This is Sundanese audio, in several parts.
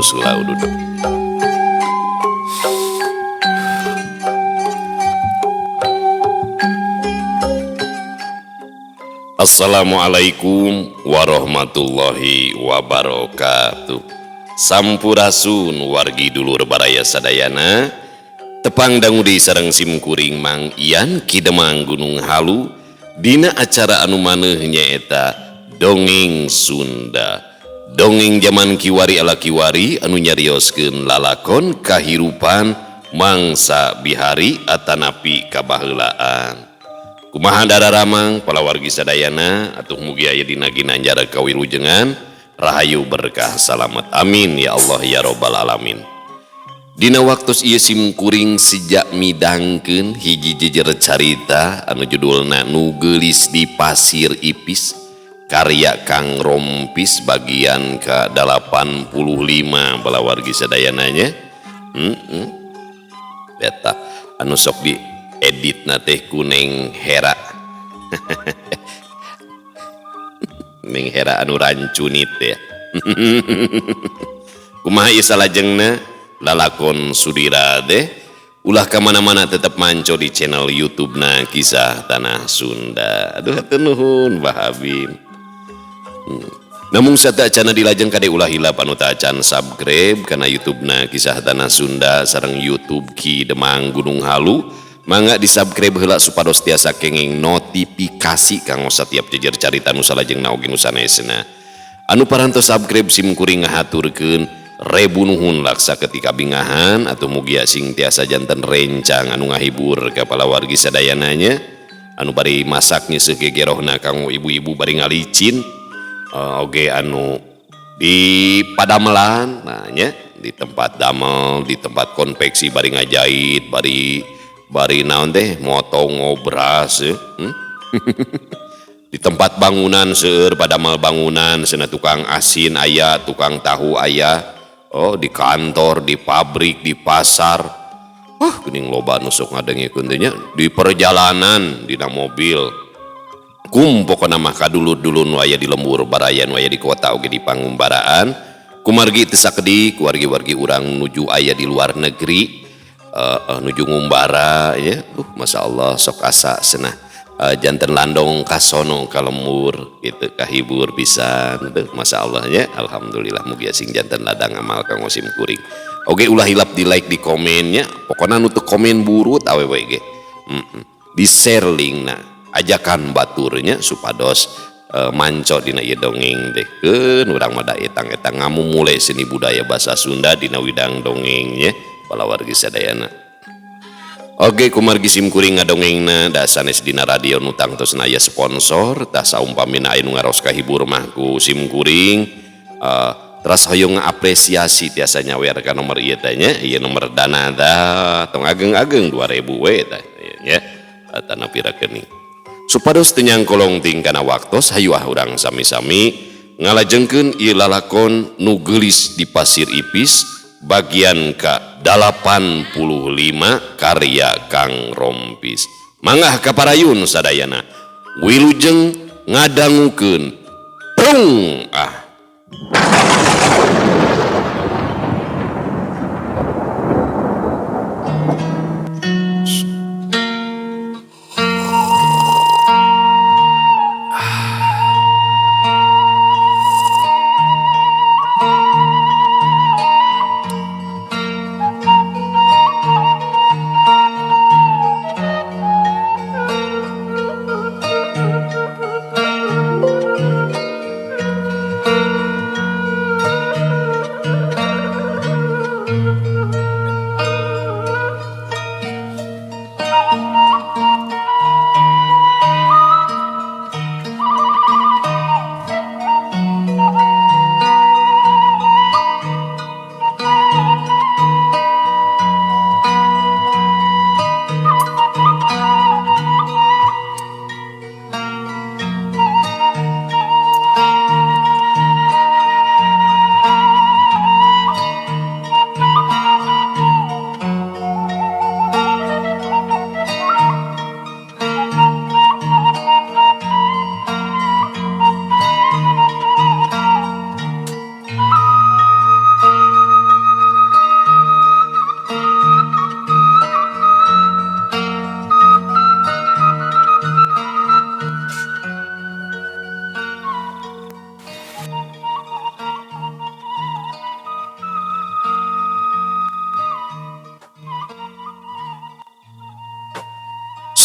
usula duduk. Assalamualaikum warahmatullahi wabarakatuh. Sampurasun wargi dulur baraya sadayana, tepang dangudi sareng simkuring Mang Ian Kidemang Gunung Halu dina acara anu maneuh nyaeta Dongeng Sunda. Dongeng zaman kiwari ala kiwari anu nyarioskeun lalakon kahirupan mangsa bihari atanapi kabaheulaan. Kumaha dararamang palawargi sadayana atuh mugi aya dina ginanjar kawilujengan rahayu berkah salamet amin ya Allah ya robbal alamin. Dina waktos ieu simkuring sejak midangkeun hiji jejer carita anu judulna Nu Geulis di Pasir Ipis karya Kang Rompis bagian ke-85 palawargi sadayana nya. Eta anu sok di edit teh ku Neng Hera. Neng Hera anu rancunit ya. Kumaha ieu salajengna lalakon Sudira teh ulah ka mana-mana tetep manco di channel YouTube-na Kisah Tanah Sunda. Aduh hatur nuhun Mbah Habib. Namun sata acana dilajeng kade ulah hilap anu teu acan subscribe kana YouTube-na Kisah Tanah Sunda sareng YouTube Kidemang Gunung Halu. Mangga di subscribe heula supados tiasa kenging notifikasi kanggo setiap jejer carita nu salajengna oge nu sanesna. Anu parantos subscribe simkuring ngahaturkeun rebu nuhun laksa ketika bingahan atau mugi sing tiasa janten rencang anu ngahibur ka palawargi sadayana nya. Anu bari masak nyeuseuk gegerohna kanggo ibu-ibu bari ngalicin oge anu di padamelan nah nya di tempat damel di tempat konveksi bari ngajait bari naon teh motong ngobras di tempat bangunan seueur padamel bangunan cenah tukang asin aya tukang tahu aya di kantor di pabrik di pasar geuning loba anu sok ngadengikeun teh nya di perjalanan dina mobil pokona mah kadulur-dulur nu aya di lembur barayan nu aya di kota oge di pangumbaraan kumargi teu sakedik wargi-wargi urang nuju aya di luar negeri nuju ngumbara ya Masya Allah sok asa senah janten landong kasono kalembur gitu kahibur pisan Masya Allah ya alhamdulillah mugi sing janten ladang amal kanggo simkuring oge ulah hilap di like di komennya pokona nu teu komen burut awewe ge di share linkna ajakan baturnya supados manco dina ieu dongeng teh keun urang mah da etang-etang ngamumule seni budaya basa Sunda dina widang dongengnya palawargi sadayana. Oge kumargi simkuring ngadongengna da sanes dina radio nu tangtosna aya sponsor tah saumpamina aya nu ngaros kahibur mah ku simkuring teras hoyong ngaapresiasi tiasa nyawer ka nomor ieu teh nya ieu nomor dana da tong ageng-ageng 2000 we tah nya atana pira geuning supados teu nyangkolong ting kana waktos hayu urang sami-sami ngalajengkeun ieu lalakon Nu Geulis di Pasir Ipis bagian ke-85 karya Kang Rompis. Mangga kaparayun sadayana wilujeng ngadangukeun prung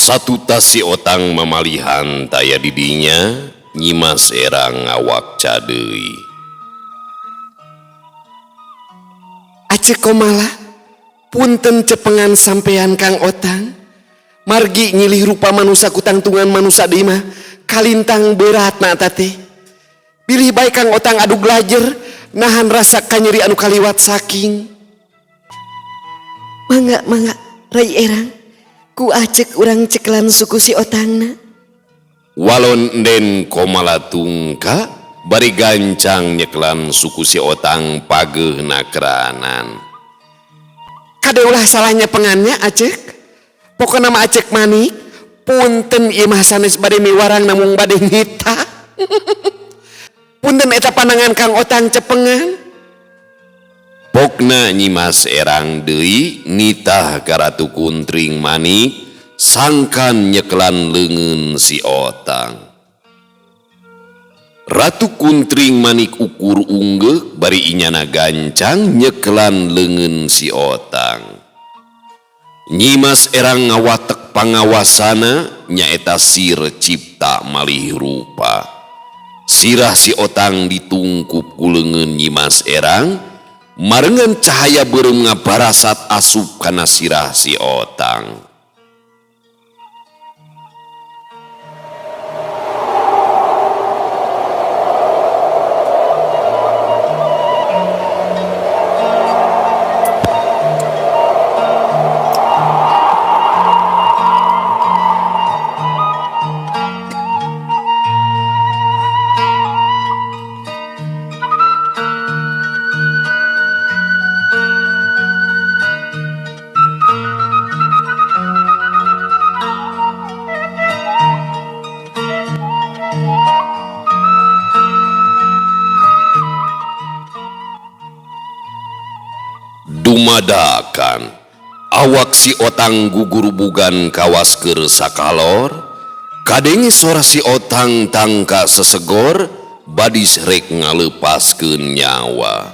satu tas si otang mamalihan taya didinya Nyimas Erang ngawak cadeui. Acek komala, punten cepengan sampean Kang Otang. Margi nyilih rupa manusia kutangtungan manusia deui mah kalintang berat na teh. Pilih baik Kang Otang adu glajer nahan rasa kanyeri anu kaliwat saking. Mangga Rai Erang, ku acek urang ceklan suku si Otangna. Walon den komala tungka bari gancang nyeklan suku si Otang pageuh nakranan. Kadeulah salahnya pengannya acek. Pokoknya mah acek manik, punten ieu mah sanes bade miwarang namung bade ngita. Punten eta panangan Kang Otang cepengan. Pokna Nyimas Erang deui nitah ka Ratu Kuntring Manik sangkan nyeklan leungeun si Otang. Ratu Kuntring Manik ukur unggeuh bari inyana gancang nyeklan leungeun si Otang. Nyimas Erang ngawatek pangawasana nyaeta Sir Cipta malih rupa. Sirah si Otang ditungkup ku leungeun Nyimas Erang marengan cahaya beureum ngabarasat asup kana sirah si Otang. Dumadakan awak si Otang gugurubugan kawas keur sakalor kadenge sora si Otang tangka sesegor badis rek ngalepaskeun nyawa.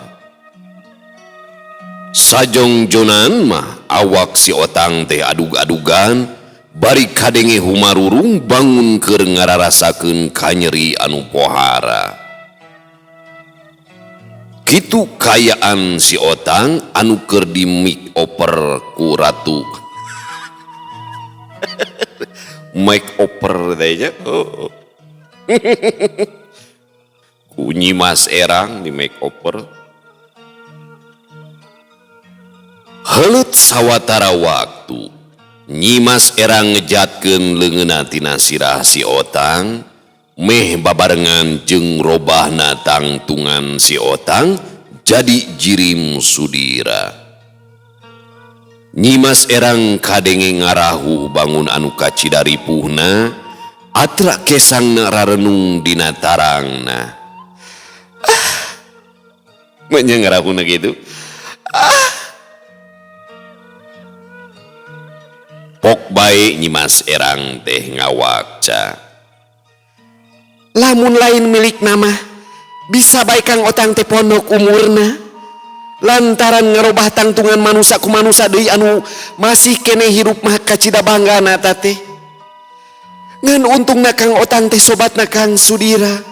Sajongjonan mah awak si Otang teh adug-adugan bari kadenge humarurung bangun keur ngararasakeun kanyeri anu pohara. Kitu kayaan si Otang anu keur di make over ku Ratu. Make over teh nya. Ku Nyimas Erang di make over. Heuleut sawatara waktu Nyimas Erang ngejatkeun leungeunna tina sirah si Otang meh babarengan jeung robahna tangtungan si Otang jadi jirim sudira. Nyimas Erang kadenge ngarahu bangun anu kacidaripuhna atra kesangna rarenung dina tarangna. Manya ngarahuna gitu. Pok bae Nyimas Erang teh ngawakca. Lamun lain milik nama bisa baik Kang Otang teh pondok umurna lantaran ngerobah tangtungan manusia ku manusia deui anu masih kene hirup mah kacida banggana teh. Ngan untungna Kang Otang teh sobatna Kang Sudira.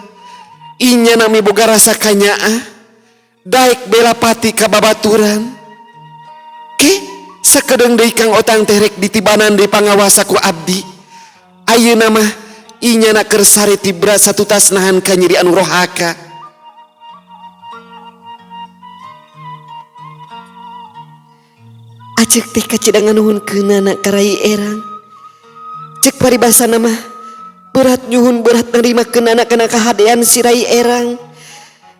Inya nami boga rasa kanyaa daek bela pati ka babaturan. Ke sakedeung deui Kang Otang teh rek ditibanan deui pangawasa ku abdi. Ayeuna mah inya nak kersari tibra satu tas nahan kanyeri anu rohaka. Acek teh kacidangan nuhunkeun anak Rai Erang. Cek paribasana mah berat nyuhun berat narimakeun anak kana kahadean si Rai Erang.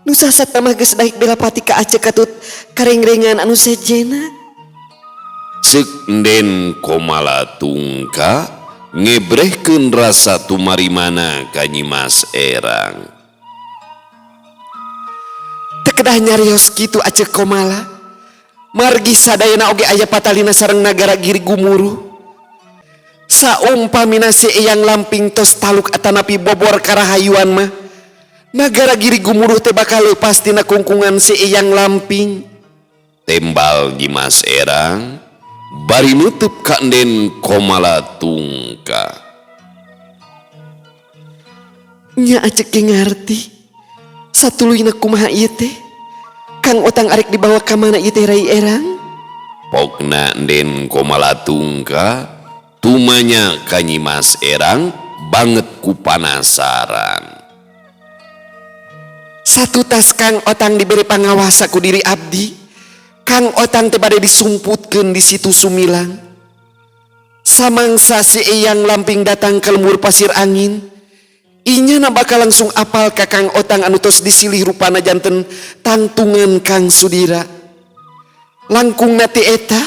Nu sasatna mah geus daek bela pati ka acek katut karengrengan anu sejena. Ceuk den komala tungka ngebrehkeun rasa tumarimana ka Nyimas Erang. Teu kedah nyarios kitu acek komala. Margi sadayana oge aya patalina sareng nagara Giri Gumuruh. Saumpamina si Eyang Lamping tos taluk atanapi bobor karahayuan mah nagara Giri Gumuruh teh bakal leupas tina kungkungan si Eyang Lamping. Tembal Nyimas Erang bari nutup ka Enden Komalatungka. Nya acek ge ngarti satuluyna kumaha ieu teh. Kang Otang arek dibawa ka mana ieu teh Rai Erang? Pokna Enden Komalatungka tumanya ka Nyimas Erang banget ku panasaran. Satu tas Kang Otang diberi pangawasa ku diri abdi. Kang Otang teh bade disumputkeun di situ Sumilang. Samangsa si Eyang Lamping datang ke lembur pasir angin, inyana bakal langsung apal ka Kang Otang anu tos disilih rupana janten tangtungan Kang Sudira. Langkung nati eta,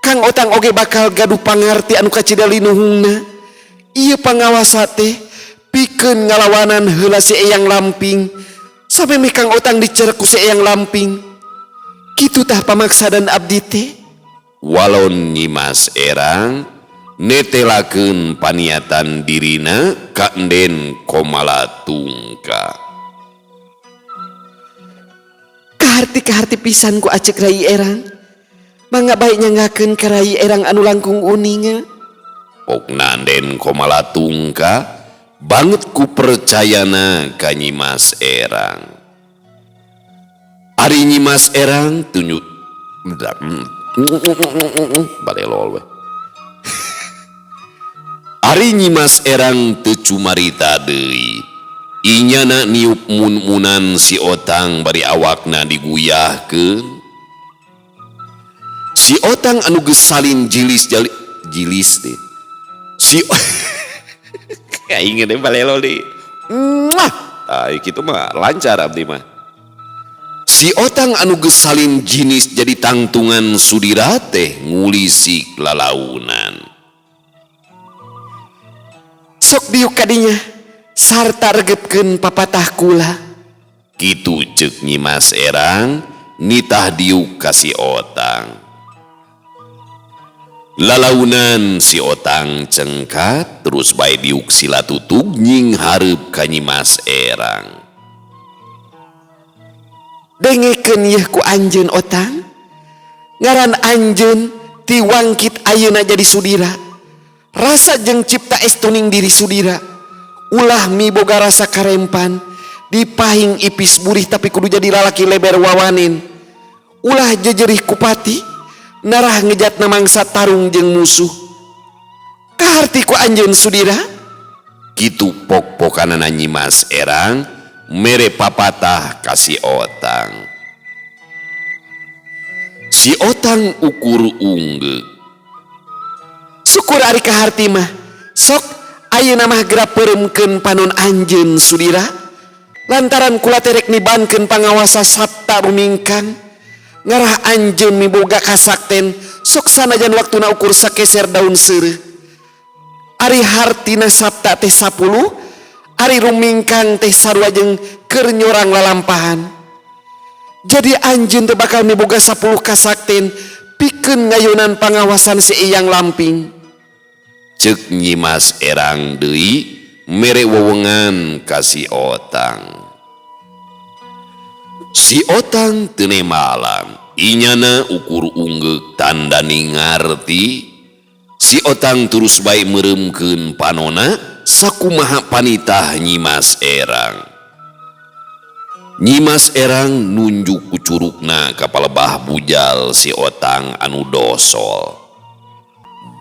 Kang Otang oge bakal gaduh pangarti anu kacidali nuhungna. Ieu pangawasa teh pikeun ngalawanan heula si Eyang Lamping, sampai Kang Otang dicerek ku si Eyang Lamping. Kitu tah pamaksadan abdi teh. Walon Nyimas Erang netelakeun paniatan dirina ka Enden Komalatungka. Kaharti pisan ku acek Rai Erang. Mangga baik nyanggakeun ka Rai Erang anu langkung uninga. Pokna Enden Komalatungka banget ku percayana ka Nyimas Erang. Ari Nyimas Erang tunjuk balelol we. Ari Nyimas Erang teu cumarita deui. Inyana niup mun-munan si Otang bari awakna diguyahkeun. Si Otang anu geus salin jilis deh. Si kaingeun deh balelol deui. Kitu mah lancar abdi mah. Si Otang anu geus salin jinis jadi tangtungan Sudira teh ngulisik lalaunan. Sok diuk kadinya sarta regepkeun papatah kula. Kitu ceuk Nyimas Erang nitah diuk ka si Otang. Lalaunan si Otang cengkat terus bae diuk sila tutug nying hareup ka Nyimas Erang. Dengekeun yeuh ku anjeun Otang. Ngaran anjeun ti wangkit ayeuna jadi Sudira. Rasa jeung cipta estuning diri Sudira. Ulah miboga rasa karempan, dipahing ipis burih tapi kudu jadi lalaki leber wawanin. Ulah jejerih kupati, narah ngejatna mangsa tarung jeung musuh. Kaharti ku anjeun Sudira? Kitu pok-pokanana Nyimas Erang mere papatah kasih Otang. Si Otang ukur unggek. Syukur ari kaharti mah. Sok ayeuna mah geura peuremkeun panon anjeun Sudira. Lantaran kula terek nibankeun pangawasa sabta rumingkang. Ngarah anjeun miboga kasakten sok sanajan waktuna ukur sakeser daun seureuh. Ari hartina sabta teh 10, ari rumingkang teh sarua jeung keur nyorang lalampahan. Jadi anjeun teh bakal miboga 10 kasakten pikeun ngayunan pangawasan si Eyang Lamping. Ceuk Nyimas Erang deui mere wewengan ka si Otang. Si Otang teu malam, inyana ukur unggek tanda ningarti. Si Otang terus bae meuremkeun panona sakumaha panitah Nyimas Erang. Nyimas Erang nunjuk ku curugna ka palebah bujal si Otang anu dosol.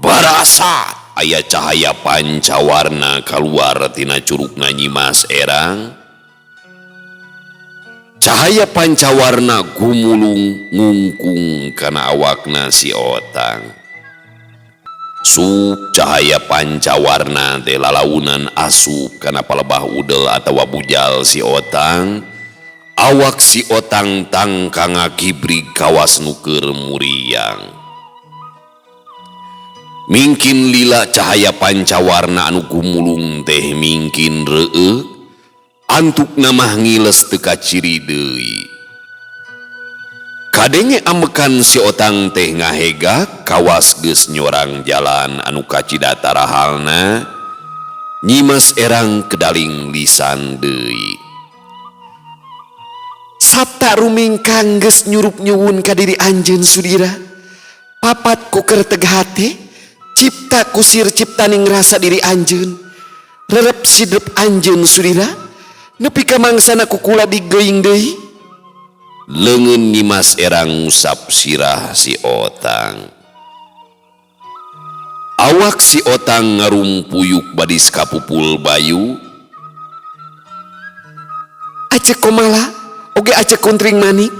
Barasa aya cahaya pancawarna kaluar tina curugna Nyimas Erang. Cahaya pancawarna gumulung ngungkung kana awakna si Otang. Sup cahaya pancawarna teh lalaunan asup kana palebah udel atawa bujal si Otang. Awak si Otang tangkang ngakibrig kawas nu keur muriang. Mingkin lila cahaya pancawarna anu gumulung teh mingkin reueuk, antukna mah ngiles teu kaciri deui. Kadenge amekan si Otang teh ngahegak kawas geus nyorang jalan anu kacidata rahalna, Nyimas Erang kedaling lisan deui. Sabta rumingkang geus nyurup nyuwun ka diri anjeun Sudira. papat ku keur teu hate, cipta kusir ciptaning rasa diri anjeun, rerep sidep anjeun surira, nepi ka mangsana ku kula digeuing deui. Leungeun Nyimas Erang ngusap sirah si Otang. Awak si Otang ngarumpuyuk badis kapupul bayu. Acek komala oge acek kuntring manik,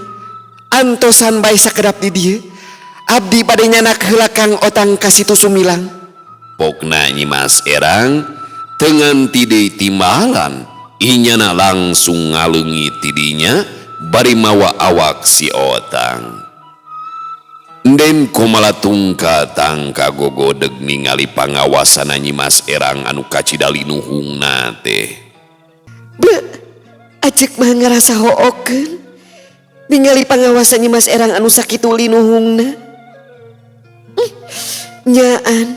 antosan bae sakedap di dieu, abdi bade nyanak heula Kang Otang ka situ Sumilang. Pokna Nyimas Erang tenganti deui timbalan, inyana langsung ngaleungit tidinya bari mawa awak si Otang. Den komala tungka tangka gogodeg ningali pangawasana Nyimas Erang anu kacidali nuhungna teh. Acek mah ngarasa hookeun ningali pangawasan Nyimas Erang anu sakitu linuhungna. Nyaan,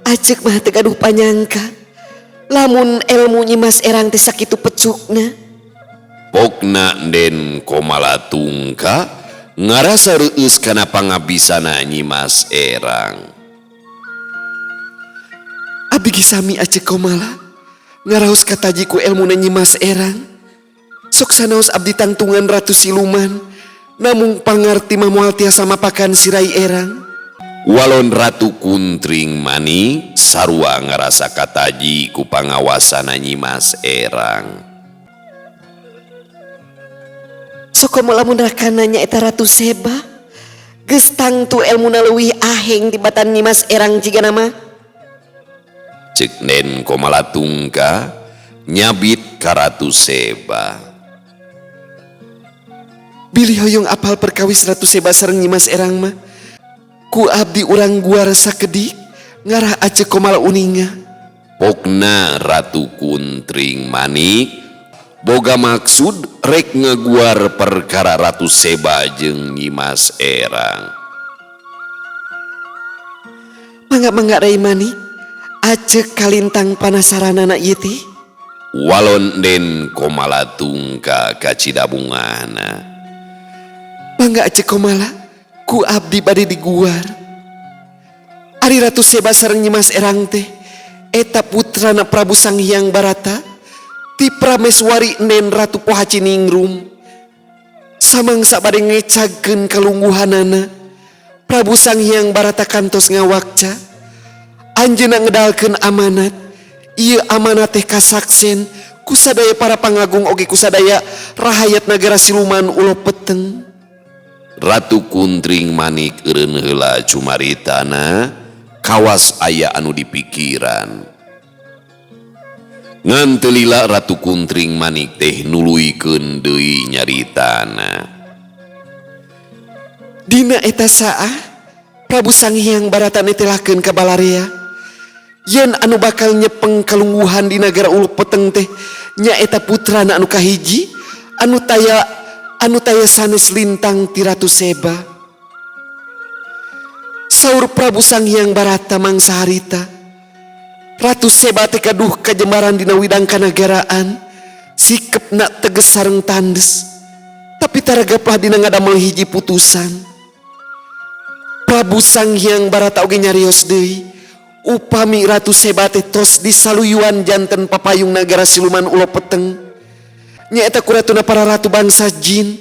acek mah teu gaduh panyangka lamun ilmu Nyimas Erang teh sakitu pecukna. Pokna Den komala tungka ngarasa reueus kana pangabisana Nyimas Erang. Abdi sami acek komala ngaraos kataji ku ilmuna Nyimas Erang. Sok sanaos abdi tangtungan Ratu Siluman, namung pangarti mah moal tiasa mapakan sirai Erang. Walon Ratu Kuntring Manik sarua ngarasa kataji ku pangawasana Nyimas Erang. Sok lamun rakananya eta Ratu Seba, geus tangtu elmuna leuwih aheng tibatan Nyimas Erang jigana mah. Ceuk Den komala tungka nyabit ka Ratu Seba. Bilih hoyong apal perkawis Ratu Seba sareng Nyimas Erang mah, ku abdi urang guar sakedik ngarah acek komala uninga. Pokna Ratu Kuntring Manik boga maksud rek ngaguar perkara Ratu Seba jeung Nyimas Erang. Mangga Rai Manik, acek kalintang panasaranana ieu teh. Walon Den komala tungka kacidabungana. Mangga acek komala, ku abdi bade diguar. Ari Ratu Seba sareng Nyimas Erang teh eta putrana Prabu Sanghyang Barata ti prameswari Nen Ratu Pohaciningrum. Samangsa bade ngecagkeun kalungguhanana, Prabu Sanghyang Barata kantos ngawakca. Anjeunna ngedalkeun amanat, ieu amanat teh kasaksen ku sadaya para pangagung oge ku sadaya rahayat nagara Siluman ulo peteng. Ratu Kuntring Manik eureun heula cumaritana kawas aya anu dipikiran. Ngan teu lila Ratu Kuntring Manik teh nuluykeun deui nyaritana. Dina eta saah Prabu Sanghyang Barata netelakeun ka Balarea yen anu bakal nyepeng kalungguhan di nagara ulu peteng teh nyaeta putrana anu kahiji anu taya sanes lintang ti Ratu Seba. Saur Prabu Sanghyang Barata mangsa harita, Ratu Seba teh kaduh kajembaran dina widang kanagaraan, sikepna teges sareng tandes, tapi taragaplah dina ngadamel hiji putusan. Prabu Sanghyang Barata oge nyarios deui, upami Ratu Seba teh tos disaluyuan janten papayung nagara Siluman ulo peteng, nyaeta ku ratuna para ratu bangsa jin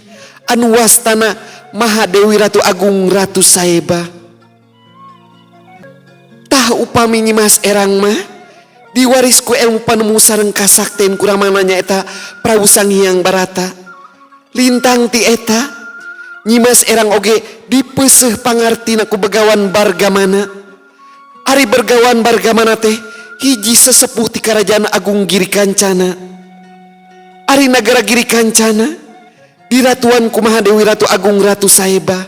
anu wastana Mahadewi Ratu Agung Ratu Saeba. Tah upami Nyimas Erang mah diwaris ku ilmu panemu sareng kasakten kuramana nyaeta Prabu Sanghyang Barata. Lintang ti eta Nyimas Erang oge dipeuseuh pangartina ku Begawan Bargamana. Ari Begawan Bargamana teh hiji sesepuh ti Karajaan Agung Giri Kancana. Ari nagara Giri Kancana diratuan ku Mahadewi Ratu Agung Ratu Saeba.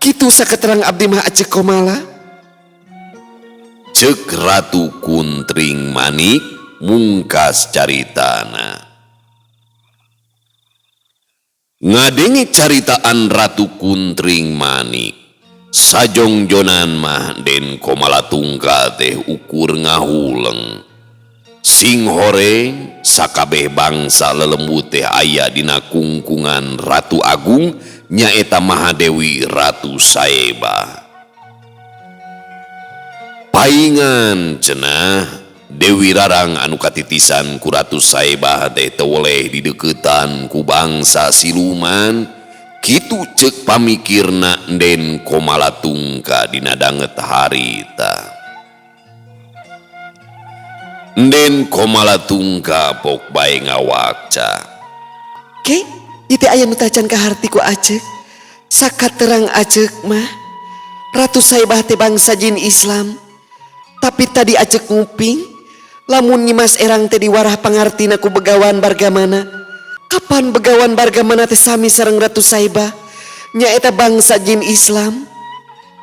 Kitu saketerang abdi mah acek komala. Ceuk Ratu Kuntring Manik mungkas caritana. Ngadenge caritaan Ratu Kuntring Manik, sajongjonan mah Den komala tungka teh ukur ngahuleng. Sing horeng sakabeh bangsa lelembut teh aya dina kungkungan Ratu Agung nyaeta Mahadewi Ratu Saeba. Paingan cenah Dewi Rarang anu katitisan ku Ratu Saebah teh teweleh di deketan ku bangsa siluman, kitu cek pamikirna Den Komalatungka dina danget harita. Den Komalatungka pok bae ngawakca. Ke, itu aya nu tacan ka harti ku acek. Sakat terang acek mah, Ratu Saebah teh bangsa jin Islam. Tapi tadi acek nguping, lamun nyimas erang teh diwarah pangartina ku begawan bargamana. Kapan begawan bargamana teh sami sareng Ratu Saebah? Nya eta bangsa jin Islam.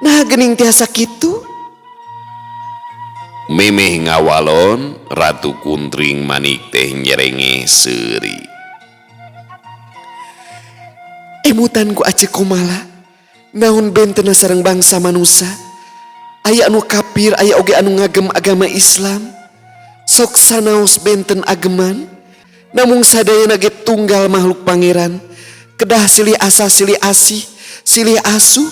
Nah geuning tiasa kitu. Memeh ngawalon Ratu Kuntring Manik teh nyerenge seuri. Emutan ku acek kumala. Naon bentena sareng bangsa manusia. Aya anu kafir, aya oge anu ngagem agama Islam. Sok sanaos benten ageman, namung sadayana ge tunggal makhluk pangeran. Kedah silih asa, silih asih, silih asuh,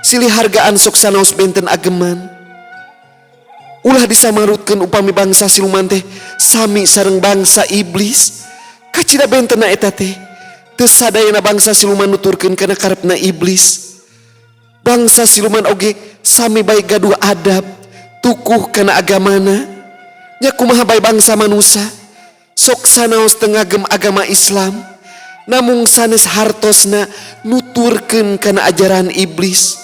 silih hargaan sok sanaos benten ageman. Ulah disamarutkeun upami bangsa siluman teh sami sareng bangsa iblis. Kacida bentena eta teh teu sadayana bangsa siluman nuturkeun kana karepna iblis. Bangsa siluman oge sami bae gaduh adab, tukuh kana agamana. Nya kumaha bae bangsa manusia sok sanaos teu ngagem agama Islam, namung sanes hartosna nuturkeun kana ajaran iblis.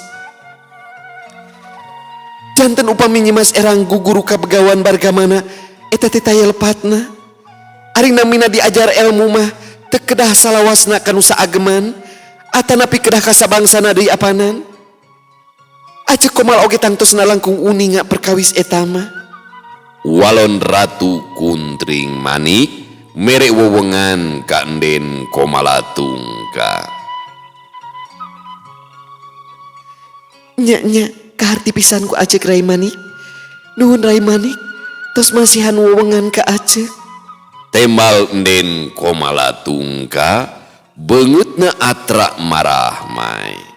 Janten upami nyimas erang guguru ka begawan bargamana eta teh taya lepatna. Ari namina diajar ilmu mah teu kedah salawasna kanu saageman, atanapi kedah ka sabangsana deui apanan. Acek komal oge tangtosna langkung uninga perkawis eta mah. Walon Ratu Kuntring Manik mere wewengan ka Den Komalatungka. Nya kaharti pisan ku acek Rai Manik. Nuhun Rai Manik, tos masihan wewengan ka acek. Tembal Den Komalatungka beungeutna atra marah mai.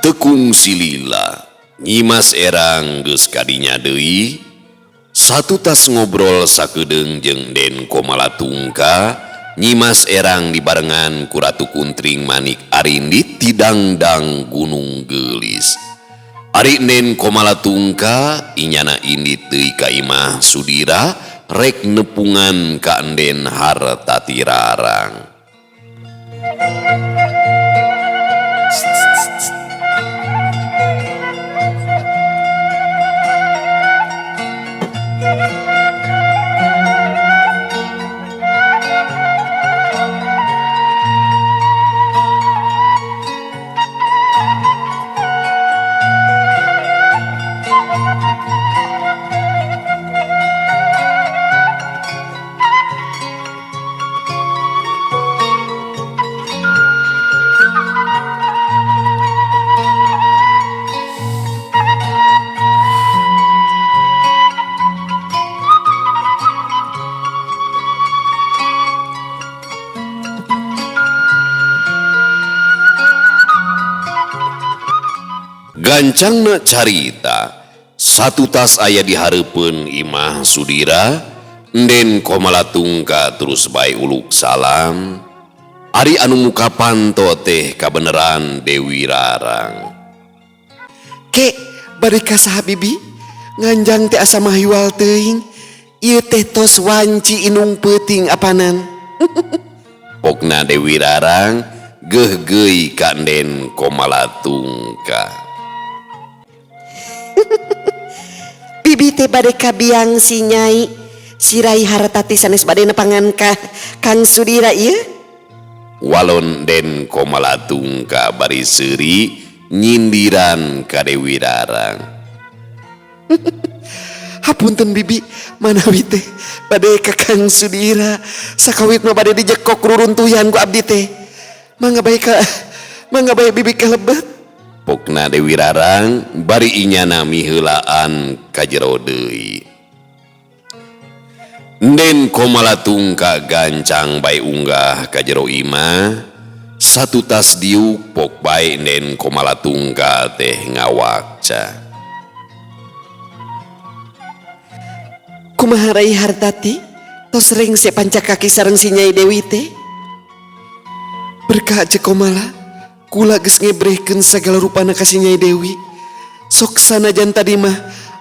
Tekung silila nyimas erang geus kadinya deui satu tas ngobrol sakedeung jeung Den Komalatungka. Nyimas erang dibarengan ku Ratu Kuntring Manik arindit ti dangdang Gunung Geulis. Ari Den Komalatungka inyana indit deui ka imah Sudira rek nepungan ka Den Hartati Rarang. Gancangna carita satu tas aya di hareupeun imah Sudira. Den Komalatungka terus bae uluk salam. Ari anu muka panto teh kabeneran Dewi Rarang. Ke, bari ka saha bibi? Nganjang teh asa mahiwal teuing. Ieu teh tos wanci inung peuting apanan. Pokna Dewi Rarang geuh-geuy ka Den Komalatungka. Bibi teh bade kabiang si Nyai, si Rai Hartati sanes bade nepangan ka Kang Sudira ieu. Walon Den Komalatungka bari seuri nyindiran ka Dewi Rarang. Hapunten bibi, manawi teh bade kakang Sudira sakawit mah bade dijekok ruruntuyan ku abdi teh. Mangga bae bibi kalebet. Pokna Dewi Rarang bari inyana miheulaan ka jero deui. Den Komalatungka gancang bae unggah ka jero imah, satu tas diuk pok bae Den Komalatungka teh ngawakca. Kumaha Rai Hartati tos rengse pancakaki sareng si Nyai Dewi teh? Berkah aja Komala, kula geus ngebrehkeun sagala rupana ka si Nyai Dewi. Sok sanajan tadi mah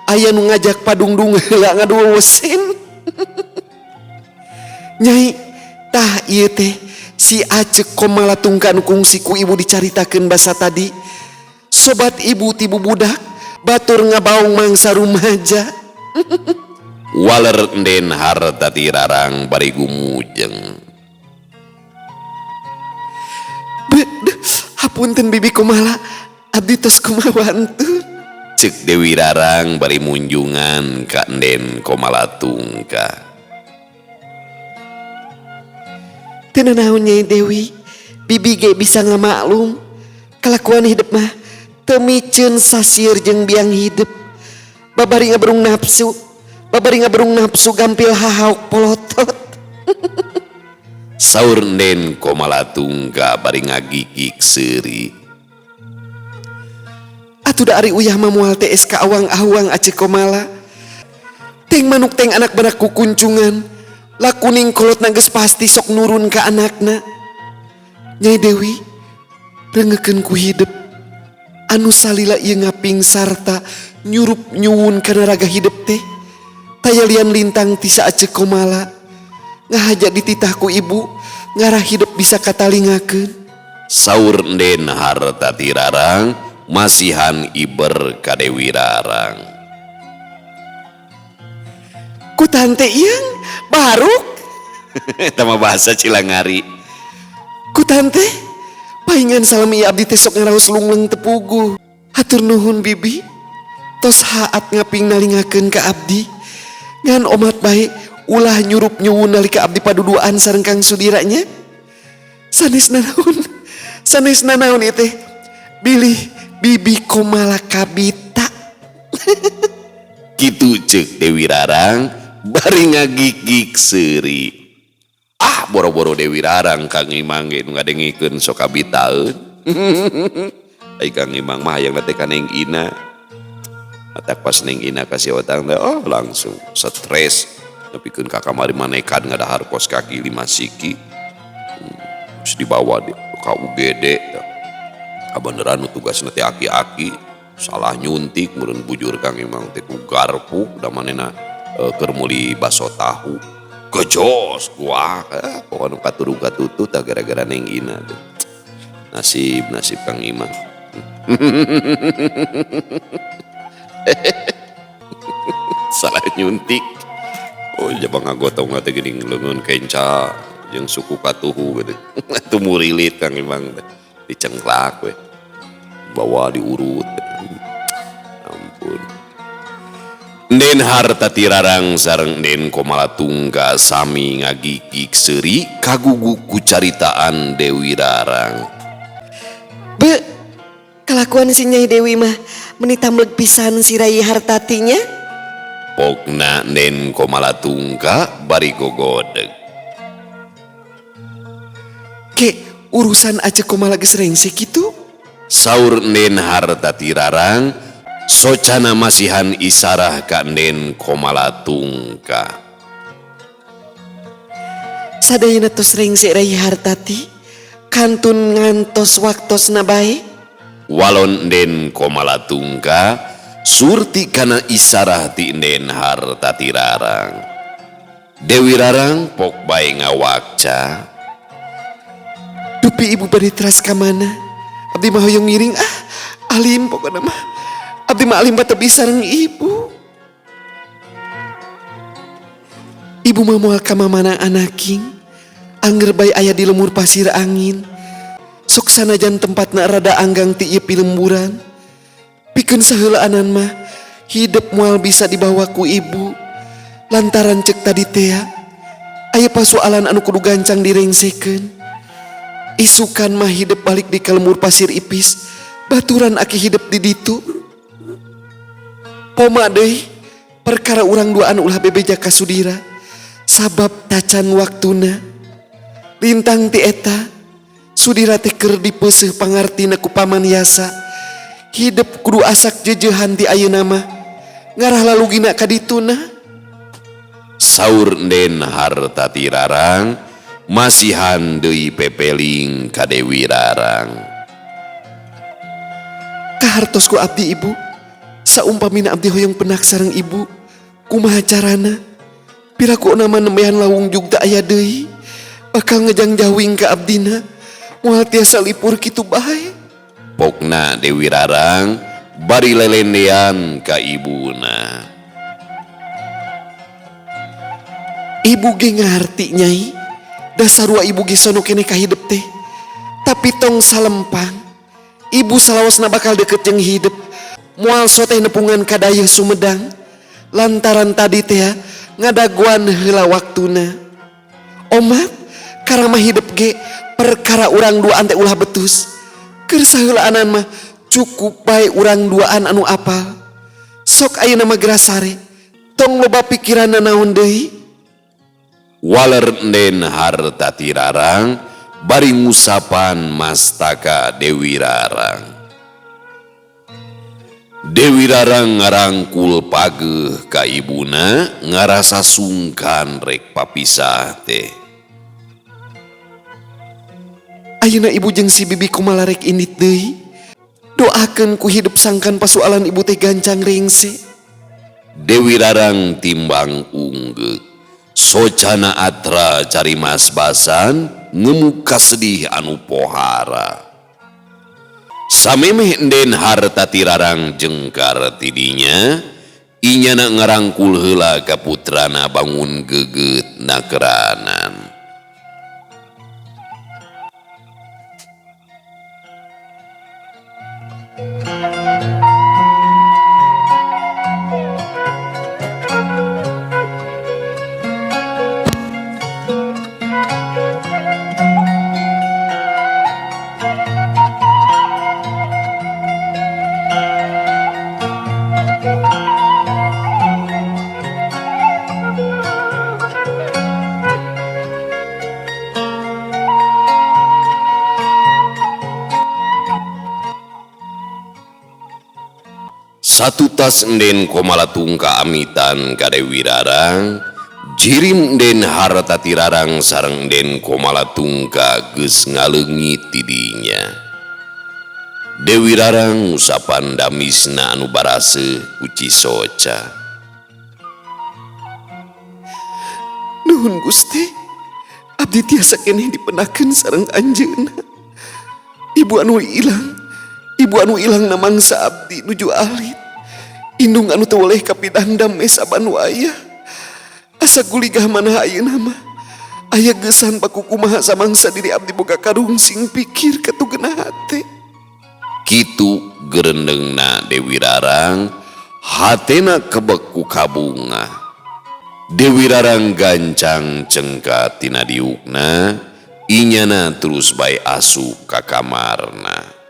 aya nu ngajak padungdung heula ngaduweuseun. Nyai, tah ieu teh si Acek Komalatungka nu kungsi ku ibu dicaritakeun basa tadi. Sobat ibu tibu budak, batur ngabaung mangsa rumaja. Waler Den Hartati Rarang bari gumujeng. Hapunten bibi Komala, abdi tos kumawantu. Cek Dewi Rarang bari munjungan ka Den Komalatungka. Teu naon Nyai Dewi, bibi ge bisa ngamaklum. Kalakuan hidup mah teu miceun sasieun jeung biang hidup. Babari ngaberung nafsu gampil hahauk polotot. Saur Den Komalatungka bari ngagigik seuri. Atuh da ari uyah mah moal teh ka awang-awang Acek Komala. Teng manuk teng anak badak kukuncungan. Lakuning kolotna geus pasti sok nurun ka anakna. Nyai Dewi, rengekeun ku hidup. Anu salila ieu ngaping sarta nyurup nyuwun kana raga hidup teh. Tayalian lintang tisa Acek Komala. Ngahaja dititah ku ibu, ngarah hidup bisa katalingakeun. Saur Den Hartati Rarang masihan iber ka Dewi Rarang. Ku tante ieung baruk. Eta mah bahasa Cilangari. Ku tante paingan salami abdi teh sok ngaraos lungleng tepugu. Hatur nuhun bibi. Tos haat ngaping nalingakeun ka abdi. Ngan omat bae ulah nyurup nyuwun nalika abdi paduduan sareng Kang Sudiranya. Sanesna naon ieu teh? Bilih bibi Komala kabita. Kitu ceuk Dewi Rarang bari ngagigik seuri. Ah boro-boro Dewi Rarang Kang Imang ge nu ngadengikeun sok kabitaeun. Ai Kang Imang mah hayang teh ka Neng Ina. Atak pas Neng Ina kasih otang teh oh langsung stres. Nepikeun ka kamari manekan ngadahar kos kaki 5 siki. Terus dibawa ka UGD. Kabeneran nu tugasna teh aki-aki. Salah nyuntik meureun bujur Kang Imang teh ku garpu da manehna keur meuli baso tahu. Gejos gua pokona katurung katutu tah gara-gara Neng Ina teh. Nasib Kang Imang. Salah nyuntik. Oh jabang ngagotong teh geuning leungeun kenca jeung suku katuhu gitu. Atuh murilit Kang Imang teh dicengklak we. Bawa diurut. Ampun. Den Hartati Rarang sareng Den Komalatungka sami ngagigik seuri kaguguk ku caritaan Dewi Rarang. Be, kalakuan si Nyai Dewi mah meuni tamleg pisan si Rai Hartatinya. Pokna Den Komalatungka bari gogodeg. Ke urusan Acek Komala geus rengse kitu? Saur Den Hartati Rarang socana masihan isarah ka Den Komalatungka. Sadayana tos rengse Rai Hartati kantun ngantos waktosna bae. Walon Den Komalatungka surti kana isarah ti Den Hartati Rarang. Dewi Rarang pok bae ngawakca. Dupi ibu bade teras ka mana? Abdi mah hoyong ngiring alim pokona mah. Abdi mah alim bata bisa sareng ibu. Ibu mah moal ka mamana anaking. Angger bae aya di lemur pasir angin. Sok sanajan tempatna rada anggang ti ieu pilemburan. Pikeun saheulaanan mah hidup mual bisa dibawa ku ibu. Lantaran cek tadi teh aya persoalan anu kudu gancang direngsekeun. Isukan mah hidup balik di kalemur pasir ipis, baturan aki hidup di ditu. Poma deui perkara urang duaan ulah bebeja ka Sudira, sabab tacan waktuna. Lintang ti eta Sudira teh keur dipeuseuh pangartina ku paman Yasa. Hidup kudu asak jejehan ti ayeuna mah, ngarah lalugina ka dituna. Saur Den Hartati Rarang masihan deui pepeling ka Dewi Rarang. Kahartos ku abdi ibu, saumpamina abdi hoyong penak sareng ibu, kumaha carana? Piraku nama nembehan lawung jug teu aya deui, bakal ngejangjawing ka abdina, moal tiasa lipur kitu bae. Pokna Dewi Rarang bari lelendean ka ibuna. Ibu ge ngarti nyai, dasarua ibu ge sono kene ka hidup teh. Tapi tong salempang, ibu salawasna bakal deket jeung hidup. Moal soteh nepungan ka dayeuh Sumedang, lantaran tadi teh ngadaguan heula waktuna. Omat, karama hidup ge perkara urang duaan teh ulah betus. Keur saheulaanan mah cukup bae urang duaan anu apal. Sok ayeuna mah geura sare, tong loba pikiranna naon deui. Waler Den Hartati Rarang bari ngusapan mastaka Dewi Rarang. Dewi Rarang ngarangkul pageuh ka ibuna, ngarasa sungkan rek papisah teh. Ayeuna ibu jeung si bibi kumaha rek indit deui. Doakeun ku hidup sangkan pasoalan ibu teh gancang rengse. Dewi Rarang timbang unggeuh. Socana atra cari mas basan ngemuka sedih anu pohara. Samemeh Den Hartati Rarang jengkar tidinya, inyana ngarangkul heula ka putrana bangun geget nakeranan. Satu tas Den Komalatung ka amitan ka Dewi Rarang, jirim Den Hartati Rarang sareng Den Komalatung ka geus ngaleungit tidinya. Dewi Rarang ngusapan damisna anu baraseuh ku Cisoca. Nuhun Gusti, abdi tiasa keneh dipenakeun sareng anjeunna. Ibu anu ilang na mangsa abdi nuju alit. Indung anu teu woleh kapidandam me saban wayah. Asa guligah manah ayeuna mah. Aya geusan paku kumaha samangsa diri abdi boga karung sing pikir katugeuna hate. Kitu gerendeungna Dewi Rarang, hatena kebek ku kabunga. Dewi Rarang gancang cengkat tina diukna, inyana terus bae asup ka kamarna.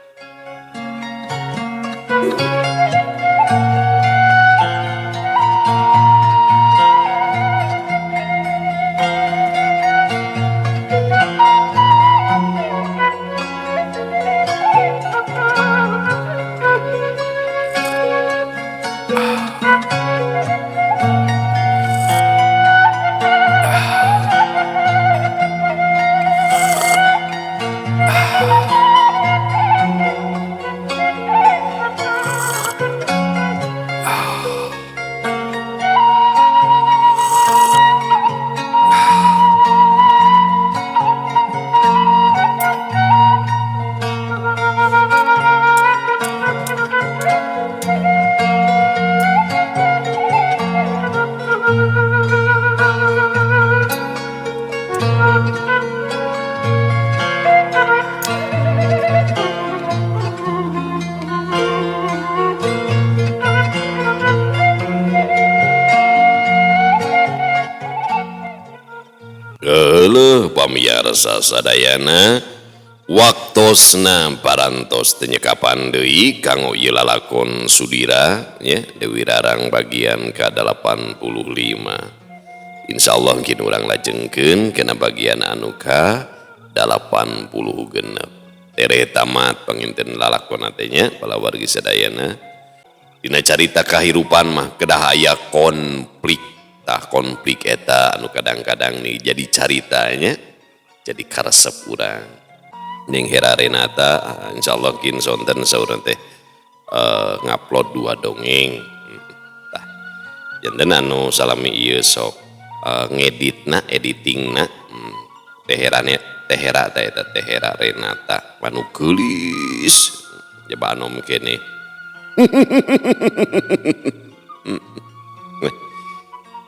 Heuh pamirsa sadayana waktosna parantos tenyekapan deui kanggo ieu lalakon Sudira nya Dewi Rarang bagian ke-85. Insyaallah mungkin urang lajengkeun kana bagian anu ka-86. Tere tamat panginten lalakon teh nya palawargi sadayana. Dina carita kahirupan mah kedah aya konflik. Tah konflik eta anu kadang-kadang nih jadi caritanya jadi karesep urang. Ning Hera Renata insyaallah kin sonten saurang teh ngupload 2 dongeng. Tah janten anu salami ieu sok ngeditna editingna Teh Hera teh eta Teh Hera Renata anu geulis coba anom kene.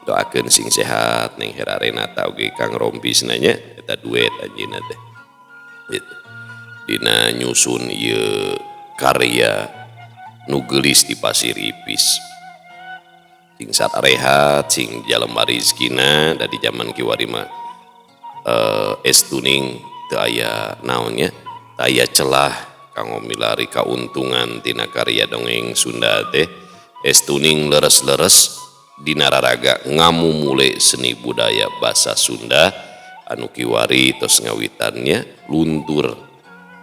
Doakeun sing sehat ning Hera Renata oge Kang Rompis nanya eta duet anjeunna teh. Dina nyusun ieu karya nu geulis di Pasir Ipis. Sing sarehat sing jalema rizkina da di zaman kiwari mah estuning teu aya naonnya teu aya celah kanggo milari kauntungan tina karya dongeng Sunda teh estuning leres-leres dina raraga ngamumule seni budaya basa Sunda anu kiwari tos ngawitannya luntur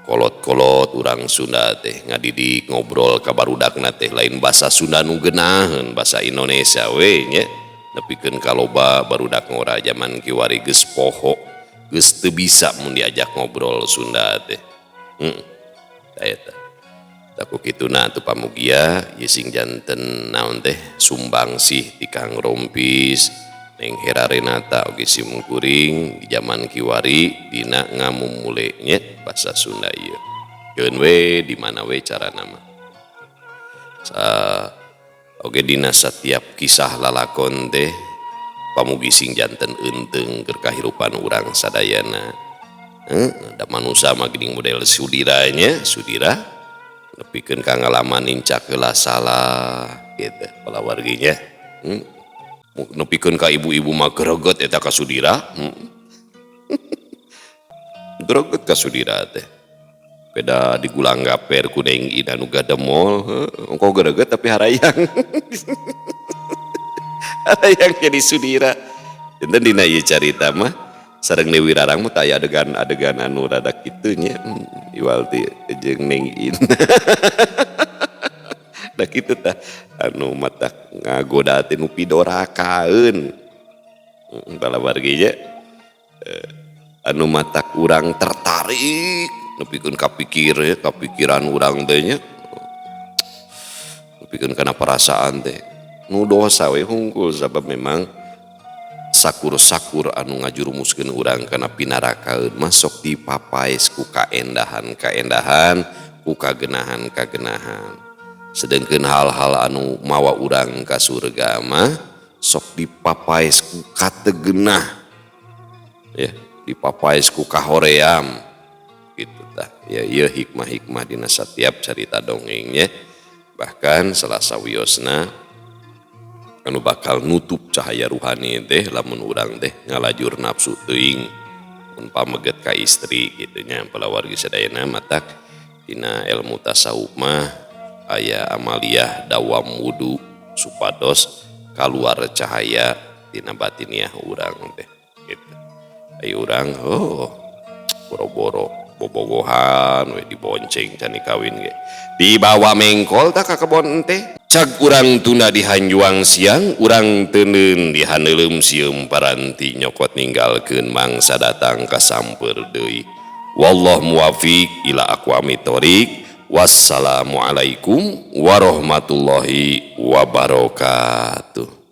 kolot-kolot urang Sunda teh ngadidik ngobrol ka barudakna teh lain basa Sunda nu geunaheun basa Indonesia we nya nepikeun kaloba barudak ngora zaman kiwari geus poho geus teu bisa mun diajak ngobrol Sunda teh. Eta Taku kituna tu pamugia yesing janten naon teh sumbang sih di Kang Rompis neng Hera Renata oge simungkuring di zaman kiwari dina ngamumule nya basa Sunda ieu. Keun we di mana we carana mah. Oge dina setiap kisah lalakon teh pamugi sing janten eunteng keur kahirupan urang sadayana. Da manusia mah geuning model Sudira nya Sudira nepikeun ka ngalaman nincak heula salah gitu palawarginya. Nepikeun ka ibu-ibu mah greget eta ka Sudira. Greget ka Sudira teh. Beda digulang gaper ku deing ina nu gademol, engko greget tapi harayang. Harayang jadi Sudira. Enten dina ieu carita mah sareng Dewi Rarang mah taya adegan anu rada kitu nya. Iwal teh jeung Neng In. Da kitu tah anu mata ngagoda teh nu pidorakaeun. Balawargi anu matak urang tertarik nepikeun kapikiran urang teh nya. Nepikeun kana perasaan teh nu dosa we hungkul sabab memang sakur-sakur anu ngajurumuskeun urang kana pinarakaeun masuk dipapaes ku kaendahan ku kagenahan. Sedengkeun hal-hal anu mawa urang ka surga mah sok dipapaes ku kategenah ya dipapaes ku kahoream gitu tah ya ieu hikmah-hikmah dina satiap carita dongengnya bahkan salah sawiosna anu bakal nutup cahaya ruhani teh lamun urang teh ngalajur nafsu teuing mun pameget ka istri kitu nya palawargi sadayana matak dina ilmu tasawuf mah aya amaliyah dawam wudu supados kaluar cahaya dina batiniah urang teh gitu. Ayo urang boro-boro bobogohan we dibonceng can kawin ge dibawa mengkol tak ka kebon teh cag urang tunda di Hanjuang siang urang teuneun di haneuleum sieum paranti nyokot ninggalkeun mangsa datang ka samper deui wallahu muwaffiq ila aqwamit thoriq wassalamualaikum warahmatullahi wabarakatuh.